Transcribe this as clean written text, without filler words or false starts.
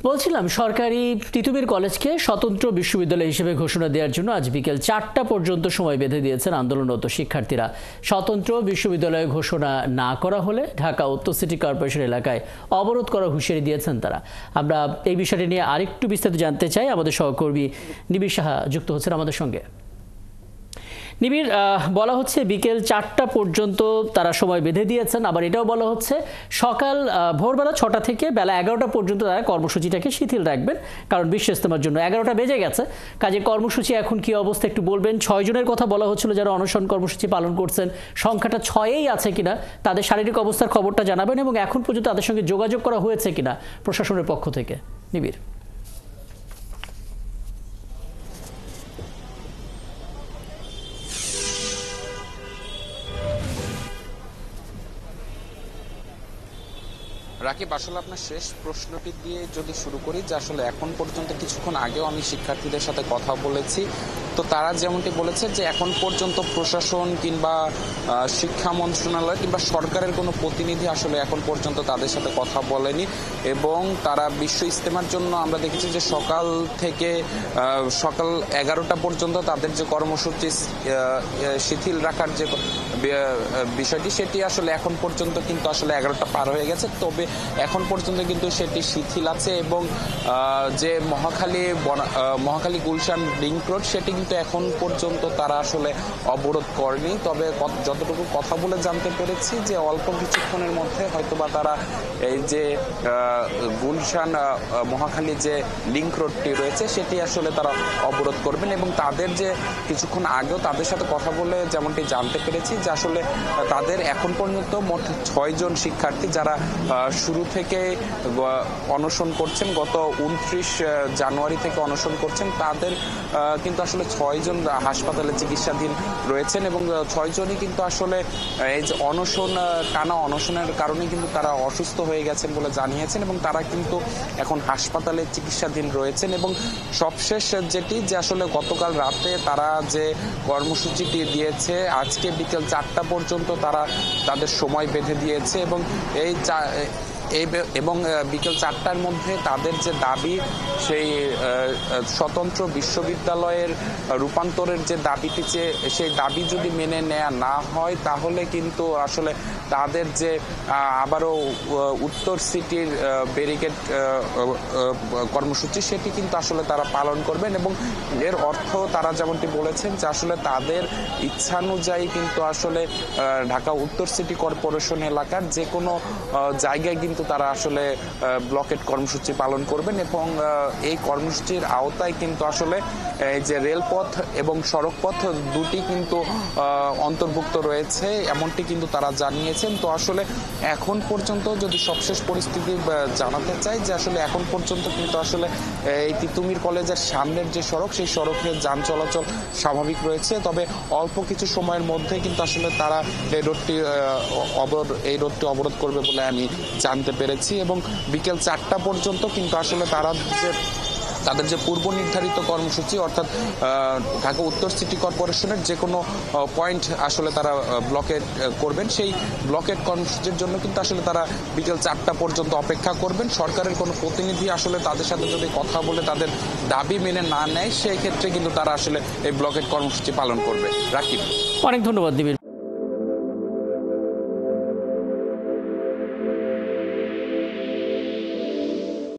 বলছিলাম সরকারি তিতুমির কলেজকে স্বতন্ত্র বিশ্ববিদ্যালয় হিসেবে ঘোষণা দেওয়ার জন্য আজ বিকেল 4টা পর্যন্ত সময় বেঁধে দিয়েছেন আন্দোলনরত শিক্ষার্থীরা। স্বতন্ত্র বিশ্ববিদ্যালয় ঘোষণা না করা হলে ঢাকা উত্তর সিটি কর্পোরেশন এলাকায় অবরোধ করার হুঁশিয়ারি দিয়েছেন তারা। আমরা এই বিষয়টি নিয়ে আরেকটু বিস্তারিত জানতে চাই। আমাদের সহকর্মী নিবিড় সাহা যুক্ত হচ্ছেন আমাদের সঙ্গে। নিবিড়, বলা হচ্ছে বিকেল 4টা পর্যন্ত তারা সময় বেঁধে দিয়েছেন, আবার এটাও বলা হচ্ছে সকাল ভোরবেলা 6টা থেকে বেলা 11টা পর্যন্ত তারা কর্মসূচিটাকে শিথিল রাখবেন, কারণ বিশ্ব ইজতেমার জন্য 11টা বেজে গেছে। কাজে কর্মসূচি এখন কি অবস্থা একটু বলবেন। 6 জনের কথা বলা হচ্ছিল যারা অনশন কর্মসূচি পালন করছেন, সংখ্যাটা 6এই আছে কিনা, তাদের শারীরিক অবস্থার খবরটা জানাবেন এবং এখন পর্যন্ত তাদের সঙ্গে যোগাযোগ করা হয়েছে কিনা প্রশাসনের পক্ষ থেকে। নিবিড়। রাকিব, আসলে আপনার শেষ প্রশ্নটি দিয়ে যদি শুরু করি, যে আসলে এখন পর্যন্ত কিছুক্ষণ আগেও আমি শিক্ষার্থীদের সাথে কথা বলেছি, তো তারা যেমনটি বলেছে যে এখন পর্যন্ত প্রশাসন কিংবা শিক্ষা মন্ত্রণালয় কিংবা সরকারের কোনো প্রতিনিধি আসলে এখন পর্যন্ত তাদের সাথে কথা বলেনি। এবং তারা বিশ্ব ইজতেমার জন্য আমরা দেখেছি যে সকাল থেকে সকাল 11টা পর্যন্ত তাদের যে কর্মসূচি শিথিল রাখার যে বিষয়টি, সেটি আসলে এখন পর্যন্ত কিন্তু আসলে 11টা পার হয়ে গেছে, তবে এখন পর্যন্ত কিন্তু সেটি শিথিল আছে। এবং যে মহাখালী গুলশান লিংক রোড, সেটি কিন্তু এখন পর্যন্ত তারা আসলে অবরোধ করেনি। তবে যতটুকু কথা বলে জানতে পেরেছি যে অল্প কিছুক্ষণের মধ্যে হয়তোবা তারা এই যে গুলশান মহাখালী যে লিংক রোডটি রয়েছে সেটি আসলে তারা অবরোধ করবেন। এবং তাদের যে কিছুক্ষণ আগেও তাদের সাথে কথা বলে যেমনটি জানতে পেরেছি যে আসলে তাদের এখন পর্যন্ত মোট 6 জন শিক্ষার্থী যারা শুরু থেকে অনশন করছেন, গত 29 জানুয়ারি থেকে অনশন করছেন, তাদের কিন্তু আসলে 6 জন হাসপাতালে চিকিৎসাধীন রয়েছেন। এবং 6 জনই কিন্তু আসলে এই যে টানা অনশনের কারণে কিন্তু তারা অসুস্থ হয়ে গেছেন বলে জানিয়েছেন এবং তারা কিন্তু এখন হাসপাতালে চিকিৎসাধীন রয়েছেন। এবং সবশেষ যেটি যে আসলে গতকাল রাতে তারা যে কর্মসূচিটি দিয়েছে, আজকে বিকেল 4টা পর্যন্ত তারা তাদের সময় বেঁধে দিয়েছে। এবং বিকেল 4টার মধ্যে তাদের যে দাবি, সেই স্বতন্ত্র বিশ্ববিদ্যালয়ের রূপান্তরের যে দাবিটি, সেই দাবি যদি মেনে নেওয়া না হয় তাহলে কিন্তু আসলে তাদের যে আবারও উত্তর সিটির ব্যারিকেড কর্মসূচি, সেটি কিন্তু আসলে তারা পালন করবেন। এবং এর অর্থ তারা যেমনটি বলেছেন যে আসলে তাদের ইচ্ছানুযায়ী কিন্তু আসলে ঢাকা উত্তর সিটি কর্পোরেশন এলাকার যে কোনো জায়গায় কিন্তু তারা আসলে ব্লকেট কর্মসূচি পালন করবেন। এবং এই কর্মসূচির আওতায় কিন্তু আসলে এই যে রেলপথ এবং সড়কপথ দুটি কিন্তু অন্তর্ভুক্ত রয়েছে, এমনটি কিন্তু তারা জানিয়েছেন। তো আসলে এখন পর্যন্ত যদি সবশেষ পরিস্থিতি জানাতে চাই, যে আসলে এখন পর্যন্ত কিন্তু আসলে এই তিতুমির কলেজের সামনের যে সড়ক, সেই সড়কের যান চলাচল স্বাভাবিক রয়েছে। তবে অল্প কিছু সময়ের মধ্যে কিন্তু আসলে তারা এই রোডটি অবরোধ করবে বলে আমি জানতে পেরেছি। এবং বিকেল 4টা পর্যন্ত কিন্তু আসলে তাদের যে পূর্ব নির্ধারিত কর্মসূচি, অর্থাৎ ঢাকা উত্তর সিটি কর্পোরেশনের যে কোনো পয়েন্ট আসলে তারা ব্লকেট করবেন, সেই ব্লকেট কর্মসূচির জন্য কিন্তু আসলে তারা বিকেল 4টা পর্যন্ত অপেক্ষা করবেন। সরকারের কোনো প্রতিনিধি আসলে তাদের সাথে যদি কথা বলে তাদের দাবি মেনে না নেয়, সেই ক্ষেত্রে কিন্তু তারা আসলে এই ব্লকেট কর্মসূচি পালন করবে। রাকিব, অনেক ধন্যবাদ নিবিড়।